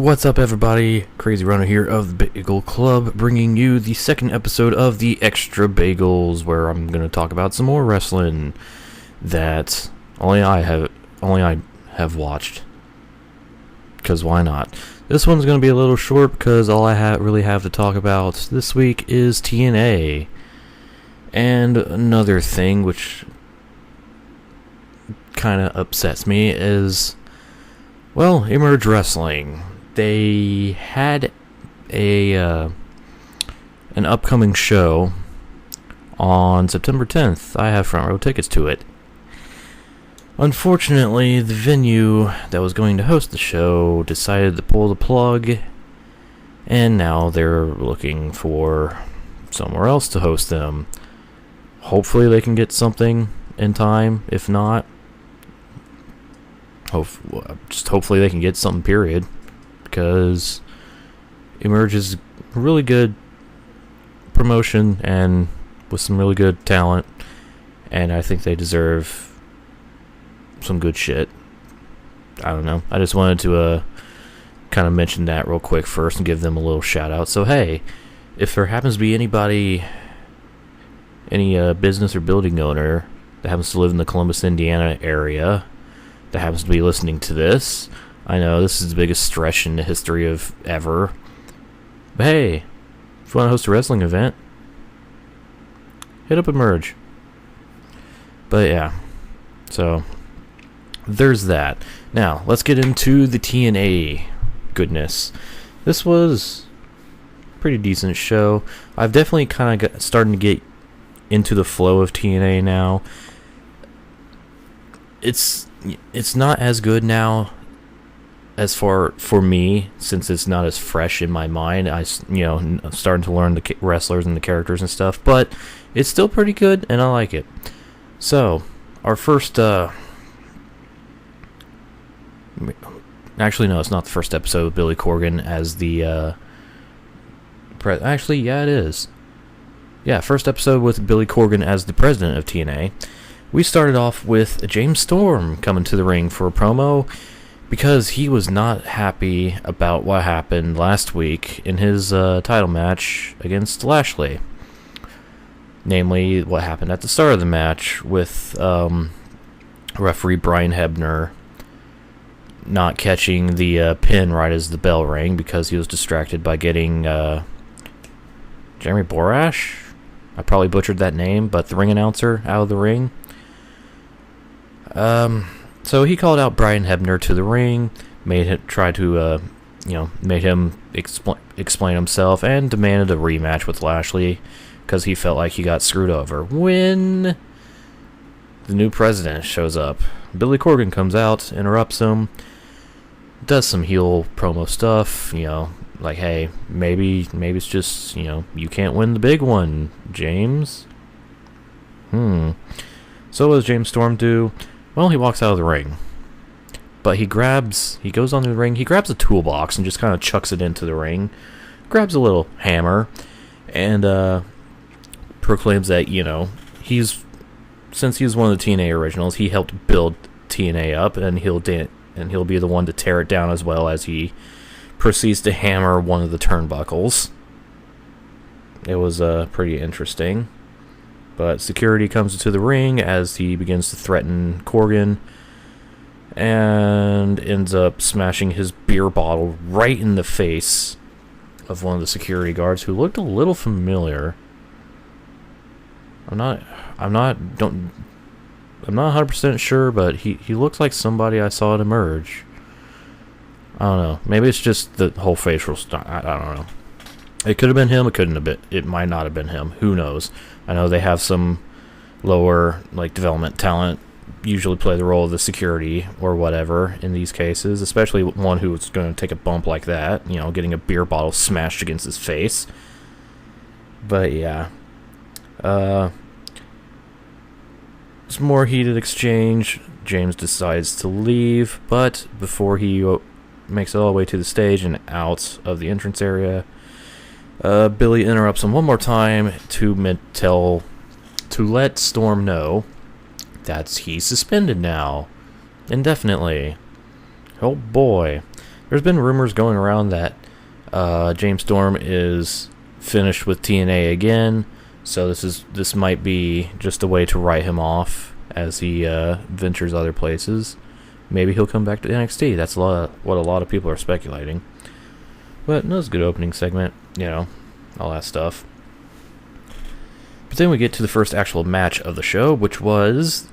What's up, everybody? Crazzy Ryno here of the Bagel Club, bringing you the second episode of the Extra Bagels, where I'm going to talk about some more wrestling that only I have watched. Because why not? This one's going to be a little short because all I really have to talk about this week is TNA. And another thing which kind of upsets me is, well, Emerge Wrestling. They had an upcoming show on September 10th. I have front row tickets to it. Unfortunately, the venue that was going to host the show decided to pull the plug, and now they're looking for somewhere else to host them. Hopefully they can get something in time. If not, hopefully they can get something, period. Because Emerge is really good promotion and with some really good talent, and I think they deserve some good shit. I don't know. I just wanted to kind of mention that real quick first and give them a little shout out. So hey, if there happens to be anybody, any business or building owner that happens to live in the Columbus, Indiana area that happens to be listening to this, I know this is the biggest stretch in the history of ever, but hey, if you want to host a wrestling event, hit up Emerge. But yeah, so there's that. Now let's get into the TNA goodness. This was a pretty decent show. I've definitely kind of starting to get into the flow of TNA now. It's not as good now as for me, since it's not as fresh in my mind. I'm starting to learn the wrestlers and the characters and stuff, but it's still pretty good, and I like it. So, our first, actually, no, it's not the first episode of Billy Corgan as the, actually, yeah, it is. Yeah, first episode with Billy Corgan as the president of TNA. We started off with James Storm coming to the ring for a promo, because he was not happy about what happened last week in his title match against Lashley. Namely, what happened at the start of the match with referee Brian Hebner not catching the pin right as the bell rang because he was distracted by getting Jeremy Borash? I probably butchered that name, but the ring announcer out of the ring. So he called out Brian Hebner to the ring, made him explain himself, and demanded a rematch with Lashley because he felt like he got screwed over. When the new president shows up, Billy Corgan comes out, interrupts him, does some heel promo stuff, like, hey, maybe it's just, you can't win the big one, James. So what does James Storm do? Well, he walks out of the ring, but he goes on the ring, he grabs a toolbox and just kind of chucks it into the ring, grabs a little hammer, and proclaims that, since he's one of the TNA originals, he helped build TNA up, and he'll be the one to tear it down, as well as he proceeds to hammer one of the turnbuckles. It was pretty interesting. But security comes into the ring as he begins to threaten Corgan and ends up smashing his beer bottle right in the face of one of the security guards who looked a little familiar. I'm not 100% sure, but he looks like somebody I saw at Emerge. I don't know. Maybe it's just the whole facial style. I don't know. It could have been him. It couldn't have been. It might not have been him. Who knows? I know they have some lower development talent usually play the role of the security or whatever in these cases, especially one who's going to take a bump like that. Getting a beer bottle smashed against his face. But yeah, it's more heated exchange. James decides to leave, but before he makes it all the way to the stage and out of the entrance area, Billy interrupts him one more time to let Storm know that he's suspended now, indefinitely. Oh boy. There's been rumors going around that James Storm is finished with TNA again, so this might be just a way to write him off as he ventures other places. Maybe he'll come back to NXT. That's what a lot of people are speculating. But that was a good opening segment, all that stuff. But then we get to the first actual match of the show, which was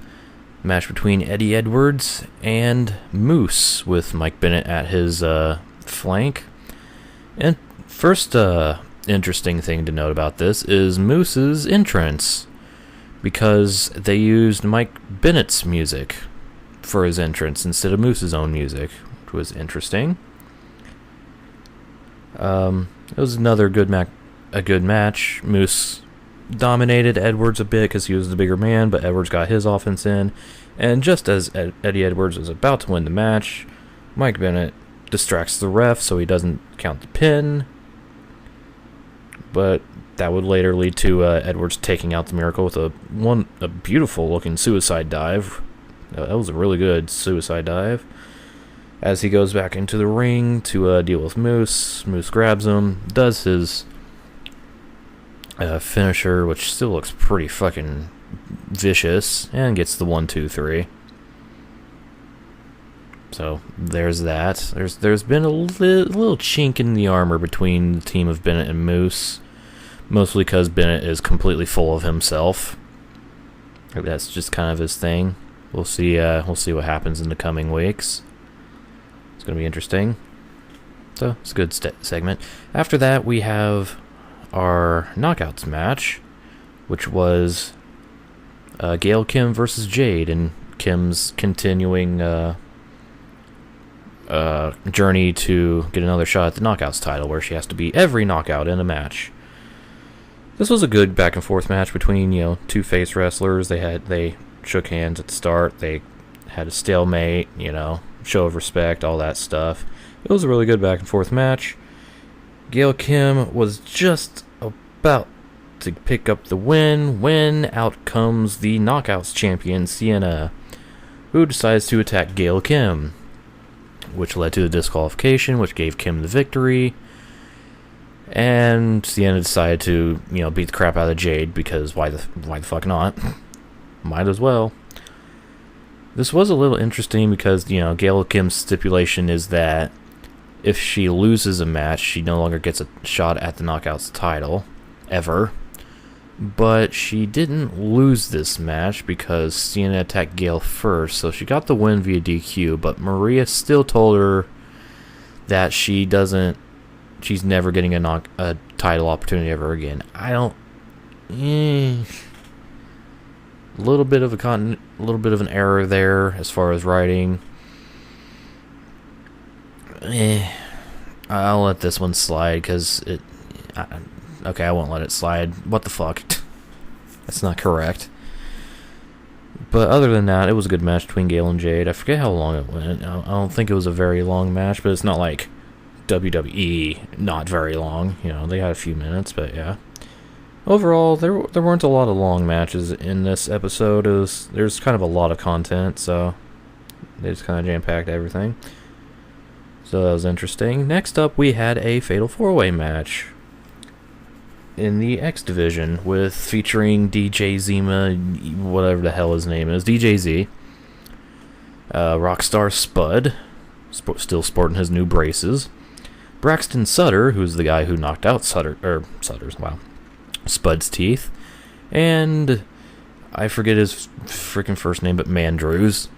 a match between Eddie Edwards and Moose, with Mike Bennett at his flank. And first interesting thing to note about this is Moose's entrance, because they used Mike Bennett's music for his entrance instead of Moose's own music, which was interesting. It was another good match. Moose dominated Edwards a bit because he was the bigger man, but Edwards got his offense in. And just as Eddie Edwards was about to win the match, Mike Bennett distracts the ref so he doesn't count the pin. But that would later lead to Edwards taking out the Miracle with a beautiful looking suicide dive. That was a really good suicide dive. As he goes back into the ring to deal with Moose, Moose grabs him, does his finisher, which still looks pretty fucking vicious, and gets the 1-2-3. So there's that. There's been a little chink in the armor between the team of Bennett and Moose, mostly because Bennett is completely full of himself. That's just kind of his thing. We'll see what happens in the coming weeks. It's going to be interesting. So it's a good segment. After that, we have our Knockouts match, which was Gail Kim versus Jade, and Kim's continuing journey to get another shot at the Knockouts title, where she has to beat every knockout in a match. This was a good back and forth match between two face wrestlers. They shook hands at the start. They had a stalemate, show of respect, all that stuff. It was a really good back and forth match. Gail Kim was just about to pick up the win when out comes the Knockouts champion, Sienna, who decides to attack Gail Kim, which led to the disqualification, which gave Kim the victory. And Sienna decided to, beat the crap out of Jade, because why the fuck not? Might as well. This was a little interesting because, Gail Kim's stipulation is that if she loses a match, she no longer gets a shot at the Knockouts title, ever. But she didn't lose this match because Sienna attacked Gail first, so she got the win via DQ, but Maria still told her that she's never getting a title opportunity ever again. A little bit of an error there as far as writing. I'll let this one slide because I won't let it slide. What the fuck? That's not correct. But other than that, it was a good match between Gail and Jade. I forget how long it went. I don't think it was a very long match, but it's not like WWE, not very long. They had a few minutes, but yeah. Overall, there weren't a lot of long matches in this episode. There's kind of a lot of content, so they just kind of jam-packed everything. So that was interesting. Next up, we had a Fatal 4-Way match in the X Division featuring DJ Zima, whatever the hell his name is, DJ Z, Rockstar Spud, still sporting his new braces, Braxton Sutter, who's the guy who knocked out Spud's teeth, and I forget his freaking first name, but Mandrews.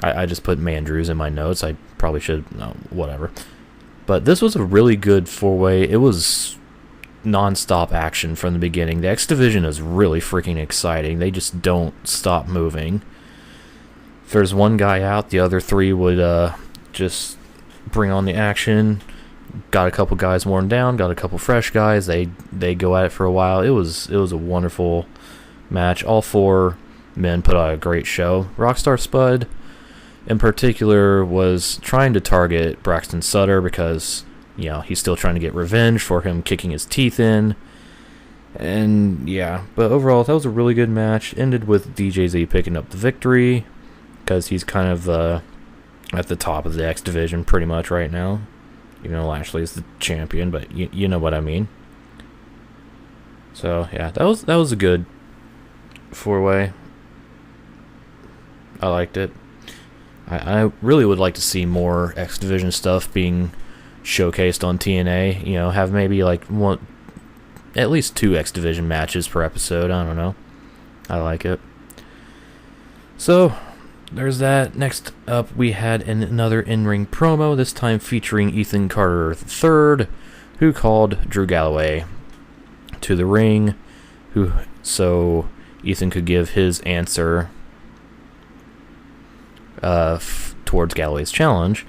I just put Mandrews in my notes. I probably should, no, whatever. But this was a really good 4-way. It was non-stop action from the beginning. The X Division is really freaking exciting. They just don't stop moving. If there's one guy out, the other three would just bring on the action. Got a couple guys worn down, got a couple fresh guys. They go at it for a while. It was a wonderful match. All four men put out a great show. Rockstar Spud, in particular, was trying to target Braxton Sutter because, he's still trying to get revenge for him kicking his teeth in. And, yeah. But overall, that was a really good match. Ended with DJZ picking up the victory because he's kind of a at the top of the X division pretty much right now. Even though Lashley is the champion, but you know what I mean. So yeah, that was a good 4-way. I liked it. I really would like to see more X Division stuff being showcased on TNA. You know, have maybe like at least 2 X Division matches per episode. I don't know. I like it. So there's that. Next up, we had another in-ring promo, this time featuring Ethan Carter III, who called Drew Galloway to the ring, so Ethan could give his answer towards Galloway's challenge.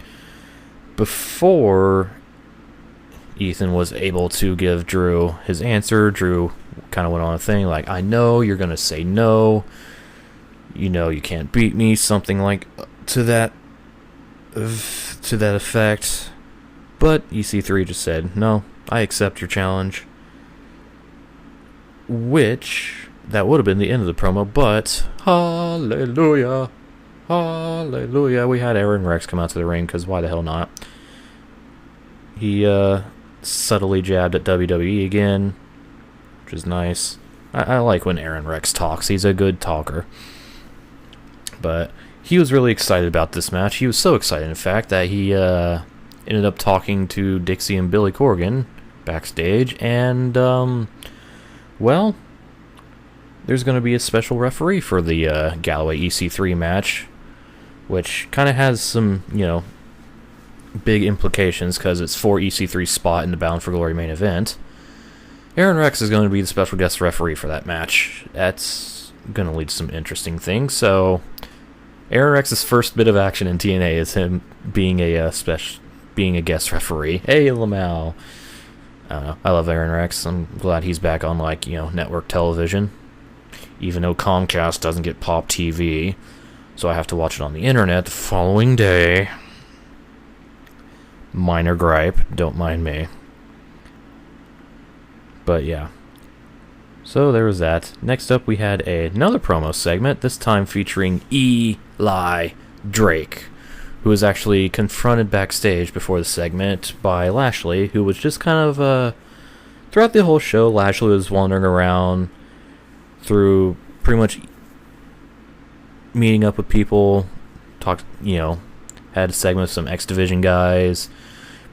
Before Ethan was able to give Drew his answer, Drew kind of went on a thing like, I know you're going to say no. You know you can't beat me, something like to that effect. But EC3 just said, no, I accept your challenge. Which, that would have been the end of the promo, but hallelujah. Hallelujah. We had Aaron Rex come out to the ring, because why the hell not? He subtly jabbed at WWE again, which is nice. I like when Aaron Rex talks. He's a good talker. But he was really excited about this match. He was so excited, in fact, that he ended up talking to Dixie and Billy Corgan backstage. And, well, there's going to be a special referee for the Galloway EC3 match, which kind of has some, big implications because it's for EC3's spot in the Bound for Glory main event. Aaron Rex is going to be the special guest referee for that match. That's going to lead to some interesting things. So, Aaron Rex's first bit of action in TNA is him being a guest referee. Hey, Lamau. I don't know. I love Aaron Rex. I'm glad he's back on network television, even though Comcast doesn't get Pop TV, so I have to watch it on the internet the following day. Minor gripe, don't mind me. But yeah. So there was that. Next up we had another promo segment, this time featuring Eli Drake, who was actually confronted backstage before the segment by Lashley, who was just kind of, throughout the whole show, Lashley was wandering around through pretty much meeting up with people, had a segment with some X Division guys,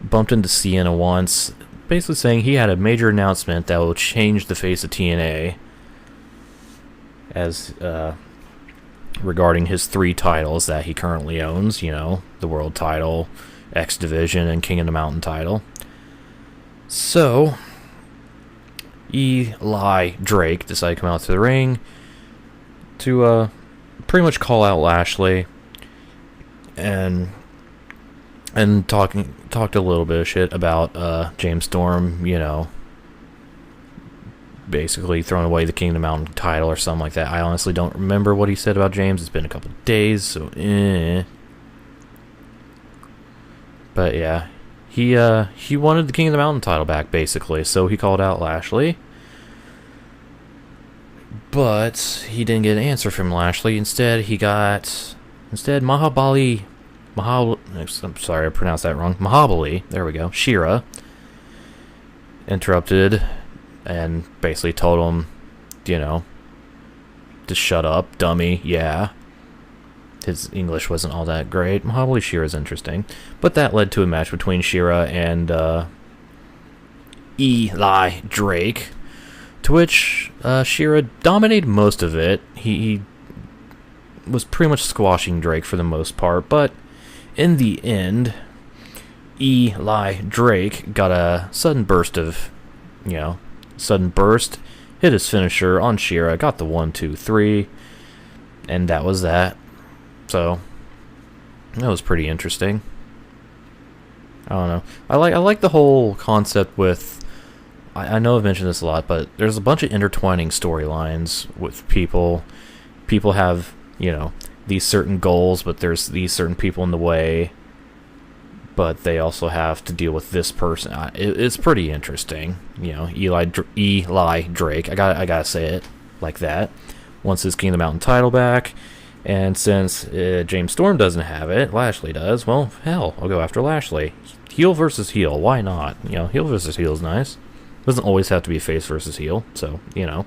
bumped into Sienna once, basically saying he had a major announcement that will change the face of TNA as regarding his 3 titles that he currently owns, the World title, X Division, and King of the Mountain title. So, Eli Drake decided to come out to the ring to pretty much call out Lashley and talked a little bit of shit about James Storm, basically throwing away the King of the Mountain title or something like that. I honestly don't remember what he said about James. It's been a couple of days, so But yeah, he wanted the King of the Mountain title back, basically, so he called out Lashley. But he didn't get an answer from Lashley. Instead, Mahabali, I'm sorry, I pronounced that wrong. Mahabali, there we go, Shira, interrupted and basically told him, to shut up, dummy, yeah. His English wasn't all that great. Mahabali Shira's interesting. But that led to a match between Shira and Eli Drake, to which Shira dominated most of it. He was pretty much squashing Drake for the most part, but in the end, Eli Drake got a sudden burst, hit his finisher on Shira, got the 1-2-3, and that was that. So, that was pretty interesting. I don't know. I like the whole concept with, I know I've mentioned this a lot, but there's a bunch of intertwining storylines with people. People have, these certain goals, but there's these certain people in the way, but they also have to deal with this person. It's pretty interesting. Eli Drake, I gotta say it like that. Wants his King of the Mountain title back. And since James Storm doesn't have it, Lashley does. Well, hell, I'll go after Lashley. Heel versus heel, why not? You know, heel versus heel is nice. Doesn't always have to be face versus heel, so, you know.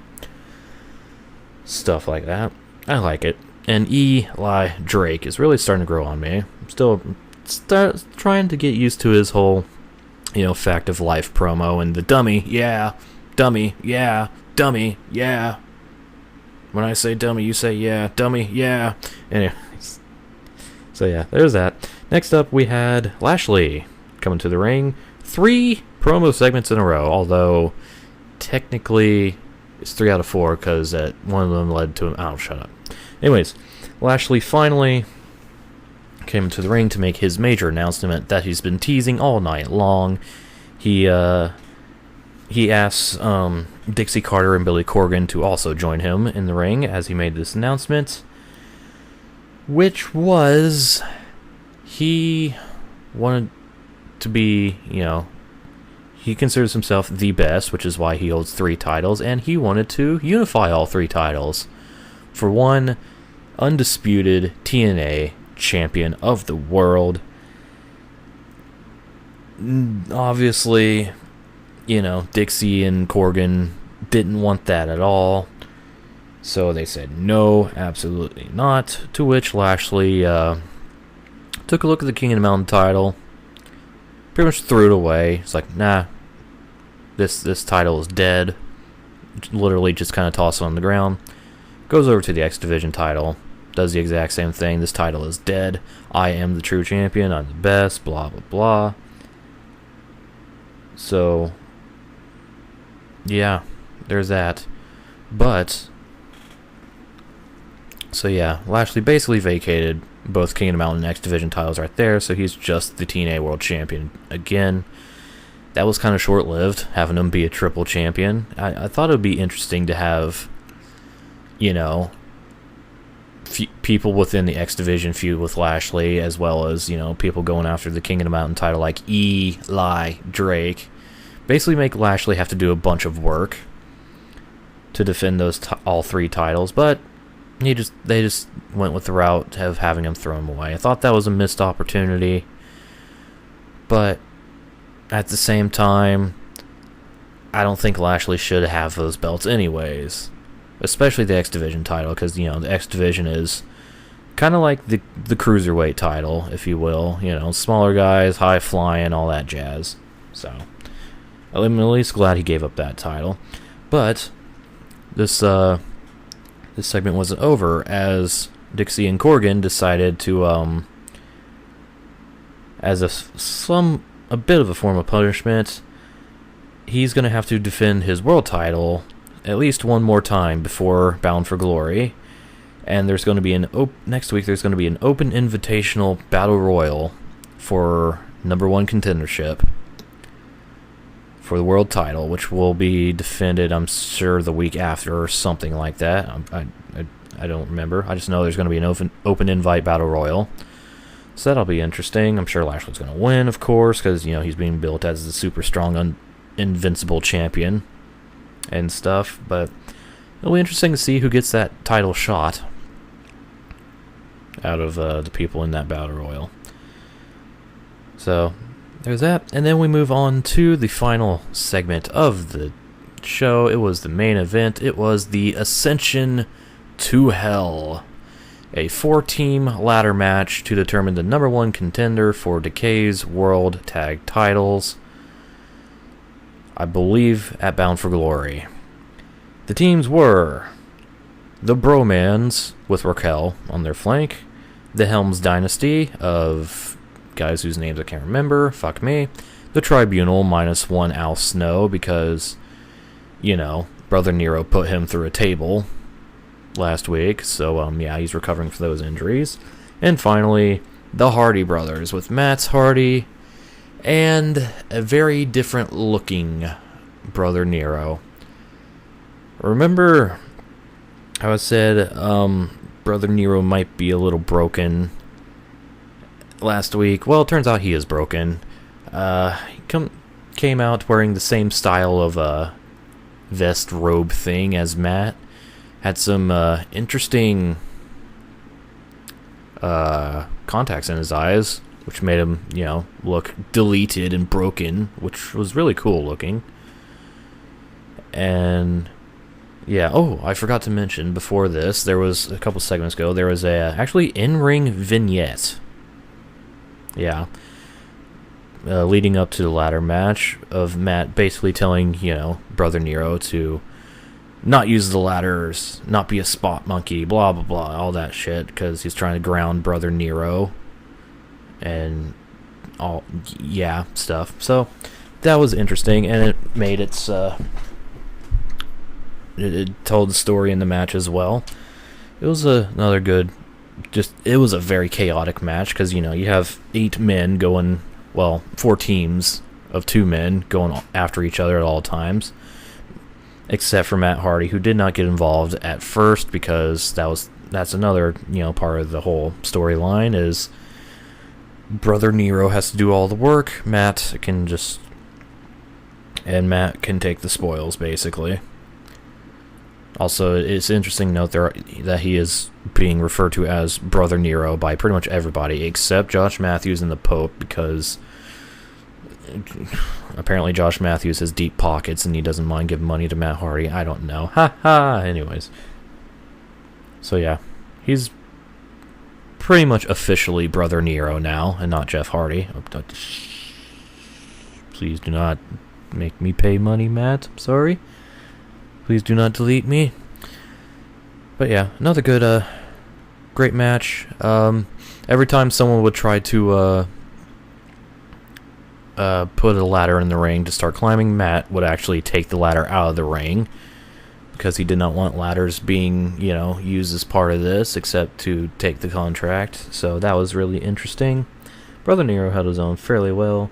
Stuff like that. I like it. And Eli Drake is really starting to grow on me. I'm still trying to get used to his whole, you know, fact of life promo and the dummy, yeah, dummy, yeah, dummy, yeah. When I say dummy, you say yeah, dummy, yeah. Anyways. So yeah, there's that. Next up, we had Lashley coming to the ring. 3 promo segments in a row, although technically it's 3 out of 4 because one of them led to him. Oh, shut up. Anyways, Lashley finally came to the ring to make his major announcement that he's been teasing all night long. He asks Dixie Carter and Billy Corgan to also join him in the ring as he made this announcement, which was he wanted to be, you know, he considers himself the best, which is why he holds 3 titles, and he wanted to unify all 3 titles for one undisputed TNA champion of the world. Obviously, you know, Dixie and Corgan didn't want that at all, so they said no, absolutely not, to which Lashley took a look at the King of the Mountain title, pretty much threw it away. It's like, nah, this title is dead. Literally just kind of tossed it on the ground. Goes over to the X Division title, does the exact same thing. This title is dead. I am the true champion. I'm the best. Blah, blah, blah. So, yeah, there's that. But, so yeah, Lashley basically vacated both King of the Mountain and X Division titles right there, so he's just the TNA World Champion again. That was kind of short-lived, having him be a triple champion. I thought it would be interesting to have, you know, people within the X Division feud with Lashley, as well as, you know, people going after the King of the Mountain title like Eli Drake. Basically make Lashley have to do a bunch of work to defend those all 3 titles, but they just went with the route of having him throw him away. I thought that was a missed opportunity, but at the same time, I don't think Lashley should have those belts anyways. Especially the X Division title, because, you know, the X Division is kind of like the Cruiserweight title, if you will. You know, smaller guys, high flying, all that jazz. So, I'm at least glad he gave up that title. But, this segment wasn't over, as Dixie and Corgan decided to, as a bit of a form of punishment, he's going to have to defend his world title at least one more time before Bound for Glory. And there's going to be next week there's going to be an open invitational battle royal for #1 contendership for the world title, which will be defended, I'm sure, the week after or something like that. I don't remember. I just know there's going to be an open invite battle royal. So that'll be interesting. I'm sure Lashley's going to win, of course, because, you know, he's being built as the super strong, invincible champion and stuff. But it'll be interesting to see who gets that title shot out of the people in that battle royal. So there's that. And then we move on to the final segment of the show. It was the main event. It was the Ascension to Hell, a 4-team ladder match to determine the #1 contender for Decay's World Tag Titles, I believe at Bound for Glory. The teams were the Bromans, with Raquel on their flank, the Helms Dynasty of guys whose names I can't remember, fuck me, the Tribunal minus one Al Snow because, you know, Brother Nero put him through a table last week, so yeah, he's recovering from those injuries. And finally, the Hardy Brothers with Matt Hardy and a very different looking Brother Nero. Remember how I said Brother Nero might be a little broken last week? Well, it turns out he is broken. He came out wearing the same style of vest robe thing as Matt. Had some interesting contacts in his eyes, which made him, look deleted and broken, which was really cool looking. And yeah, I forgot to mention before this, there was a couple segments ago, there was a actually in-ring vignette. Yeah. Leading up to the ladder match of Matt basically telling, Brother Nero to not use the ladders, not be a spot monkey, blah, blah, blah, all that shit, because he's trying to ground Brother Nero and all, stuff. So that was interesting, and it made its, it told the story in the match as well. It was another good, it was a very chaotic match, because, you have 8 men going, 4 teams of 2 men going after each other at all times, except for Matt Hardy, who did not get involved at first, because that's another, part of the whole storyline is Brother Nero has to do all the work. Matt can take the spoils, basically. Also, it's interesting to note that he is being referred to as Brother Nero by pretty much everybody, except Josh Matthews and the Pope, because apparently Josh Matthews has deep pockets and he doesn't mind giving money to Matt Hardy. I don't know. Ha ha! Anyways. So yeah, he's pretty much officially Brother Nero now, and not Jeff Hardy. Please do not make me pay money, Matt. I'm sorry. Please do not delete me. But yeah, another good, great match. Every time someone would try to put a ladder in the ring to start climbing, Matt would actually take the ladder out of the ring, because he did not want ladders being, used as part of this, except to take the contract. So that was really interesting. Brother Nero held his own fairly well.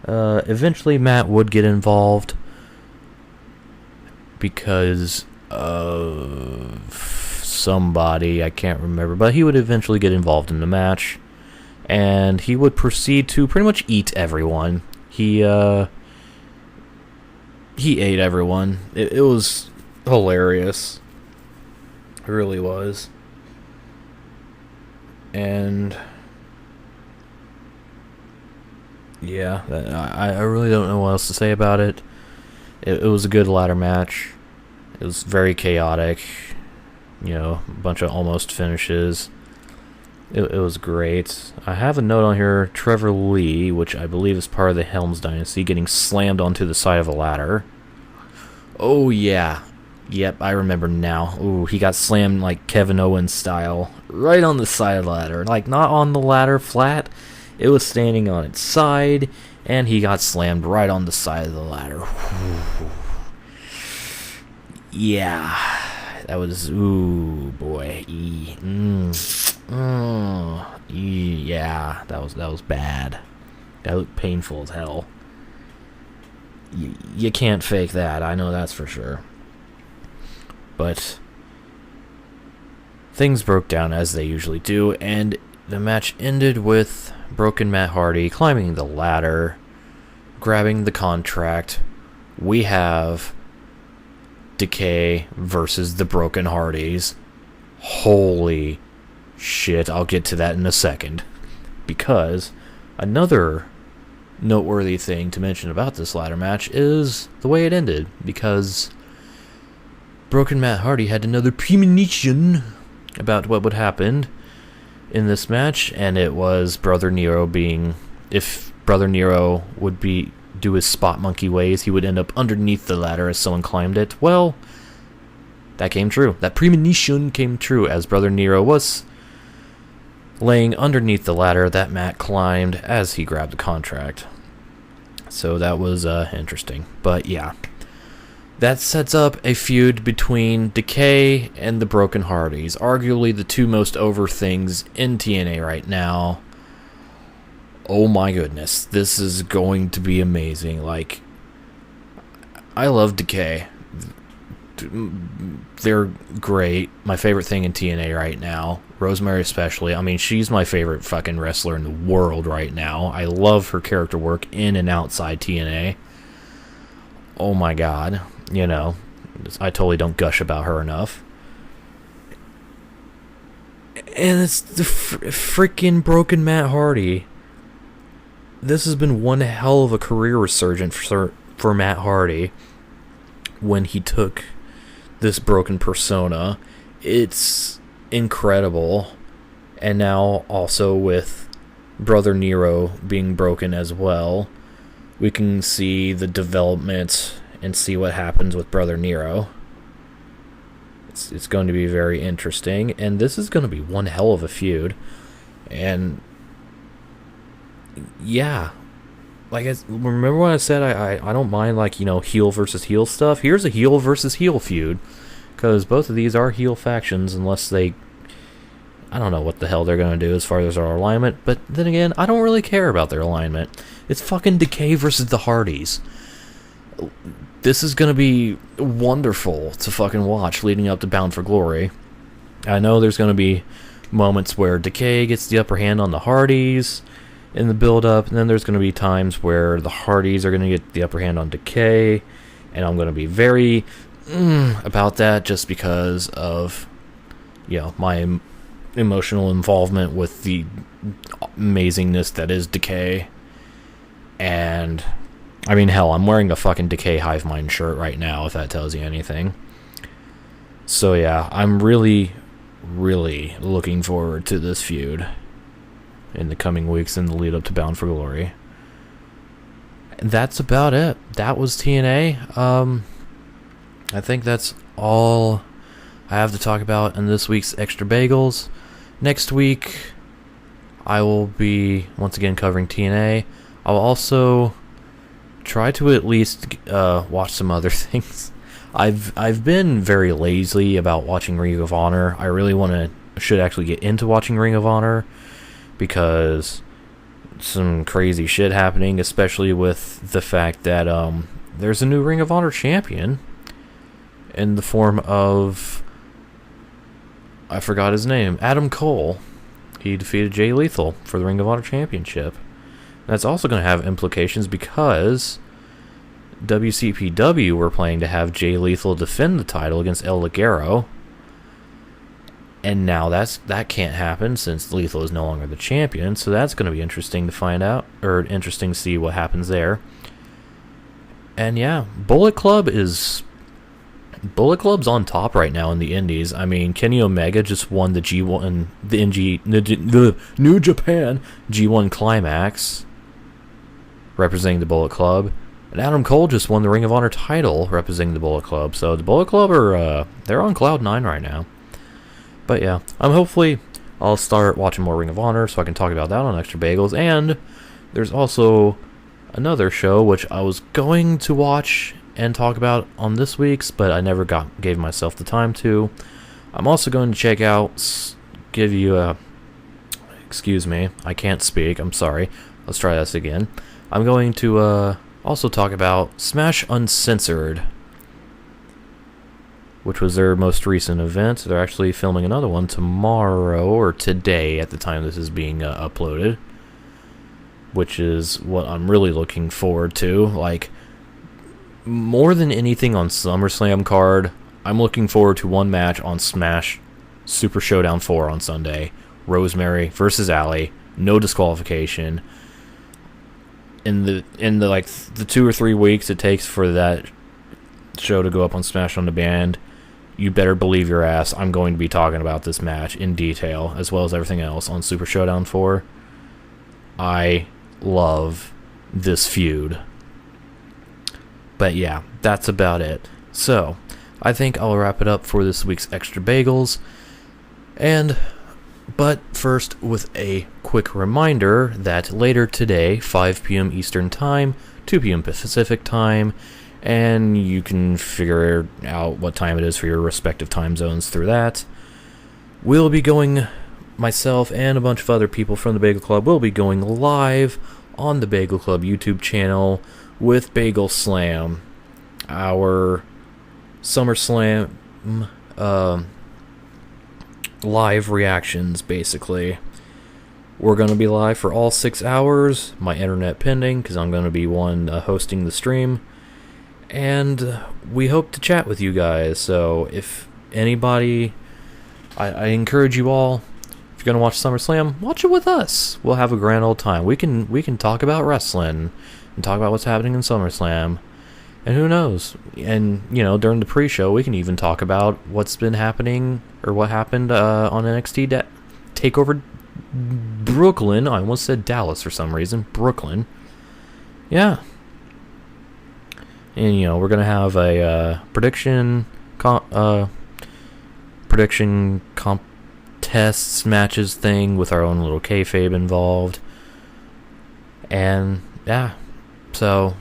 Eventually Matt would get involved because of somebody, I can't remember, but he would eventually get involved in the match, and he would proceed to pretty much eat everyone. He ate everyone. It was hilarious. It really was. And yeah, I really don't know what else to say about it. It was a good ladder match. It was very chaotic. A bunch of almost finishes. It was great. I have a note on here, Trevor Lee, which I believe is part of the Helms dynasty, getting slammed onto the side of a ladder. Oh, yeah. Yep, I remember now. Ooh, he got slammed like Kevin Owens style, right on the side of the ladder. Like, not on the ladder flat. It was standing on its side, and he got slammed right on the side of the ladder. Yeah. That was, ooh, boy. Yeah, that was bad. That looked painful as hell. You can't fake that, I know that's for sure. But things broke down as they usually do, and the match ended with Broken Matt Hardy climbing the ladder, grabbing the contract. We have Decay versus the Broken Hardys. Holy shit, I'll get to that in a second. Because another noteworthy thing to mention about this ladder match is the way it ended. Because Broken Matt Hardy had another premonition about what would happen in this match, and it was Brother Nero being, if Brother Nero would do his spot monkey ways, he would end up underneath the ladder as someone climbed it. Well, that came true. That premonition came true, as Brother Nero was laying underneath the ladder that Matt climbed as he grabbed the contract. So that was interesting. But yeah, that sets up a feud between Decay and the Broken Hardys, arguably the two most over things in TNA right now. Oh my goodness, this is going to be amazing. Like, I love Decay. They're great. My favorite thing in TNA right now. Rosemary especially. I mean, she's my favorite fucking wrestler in the world right now. I love her character work in and outside TNA. Oh my god. I totally don't gush about her enough. And it's the freaking broken Matt Hardy. This has been one hell of a career resurgence for Matt Hardy when he took this broken persona. It's incredible. And now also with Brother Nero being broken as well, we can see the development and see what happens with Brother Nero. It's going to be very interesting, and this is going to be one hell of a feud. And yeah, like remember when I said I don't mind, like, you know, heel versus heel stuff? Here's a heel versus heel feud, because both of these are heel factions, unless they, I don't know what the hell they're going to do as far as their alignment, but then again, I don't really care about their alignment. It's fucking Decay versus the Hardys. This is going to be wonderful to fucking watch leading up to Bound for Glory. I know there's going to be moments where Decay gets the upper hand on the Hardys in the build-up, and then there's going to be times where the Hardys are going to get the upper hand on Decay, and I'm going to be very about that just because of, you know, my emotional involvement with the amazingness that is Decay. And I mean, hell, I'm wearing a fucking Decay Hive Mind shirt right now, if that tells you anything. So yeah, I'm really, really looking forward to this feud in the coming weeks in the lead up to Bound for Glory. And that's about it. That was TNA. I think that's all I have to talk about in this week's Extra Bagels. Next week, I will be once again covering TNA. I'll also try to at least watch some other things. I've been very lazy about watching Ring of Honor. I really should actually get into watching Ring of Honor, because some crazy shit happening, especially with the fact that there's a new Ring of Honor champion in the form of, I forgot his name, Adam Cole. He defeated Jay Lethal for the Ring of Honor championship. That's also going to have implications because WCPW were planning to have Jay Lethal defend the title against El Ligero. And now that can't happen since Lethal is no longer the champion. So that's going to be interesting to find out, or interesting to see what happens there. And yeah, Bullet Club's on top right now in the Indies. I mean, Kenny Omega just won the G1, the New Japan G1 Climax, representing the Bullet Club, and Adam Cole just won the Ring of Honor title representing the Bullet Club. So the Bullet Club are they're on cloud 9 right now. But yeah, hopefully I'll start watching more Ring of Honor so I can talk about that on Extra Bagels. And there's also another show which I was going to watch and talk about on this week's, but I never gave myself the time to. I'm also going to check out, excuse me, I can't speak, I'm sorry. Let's try this again. I'm going to also talk about Smash Uncensored, which was their most recent event. They're actually filming another one tomorrow, or today at the time this is being uploaded, which is what I'm really looking forward to. Like, more than anything on SummerSlam card, I'm looking forward to one match on Smash Super Showdown 4 on Sunday. Rosemary versus Allie, no disqualification. In the like the 2 or 3 weeks it takes for that show to go up on Smash on Demand, you better believe your ass I'm going to be talking about this match in detail, as well as everything else on Super Showdown 4. I love this feud. But yeah, that's about it. So, I think I'll wrap it up for this week's Extra Bagels. But first, with a quick reminder that later today, 5 p.m. Eastern Time, 2 p.m. Pacific Time, and you can figure out what time it is for your respective time zones through that, we'll be going, myself and a bunch of other people from the Bagel Club will be going live on the Bagel Club YouTube channel with Bagel Slam, our SummerSlam live reactions, basically. We're going to be live for all 6 hours, my internet pending, because I'm going to be hosting the stream, and we hope to chat with you guys. So if anybody, I encourage you all, you're gonna watch SummerSlam, watch it with us. We'll have a grand old time. We can talk about wrestling and talk about what's happening in SummerSlam. And who knows? And, during the pre-show, we can even talk about what's been happening, or what happened on NXT TakeOver Brooklyn. I almost said Dallas for some reason. Brooklyn. Yeah. And, we're going to have a prediction contests, matches thing with our own little kayfabe involved. And, yeah. So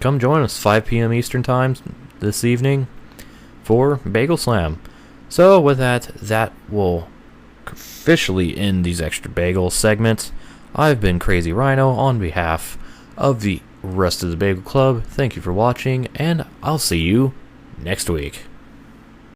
come join us 5 p.m. Eastern Time this evening for Bagel Slam. So with that will officially end these extra bagel segments. I've been Crazzy Ryno on behalf of the rest of the Bagel Club. Thank you for watching, and I'll see you next week.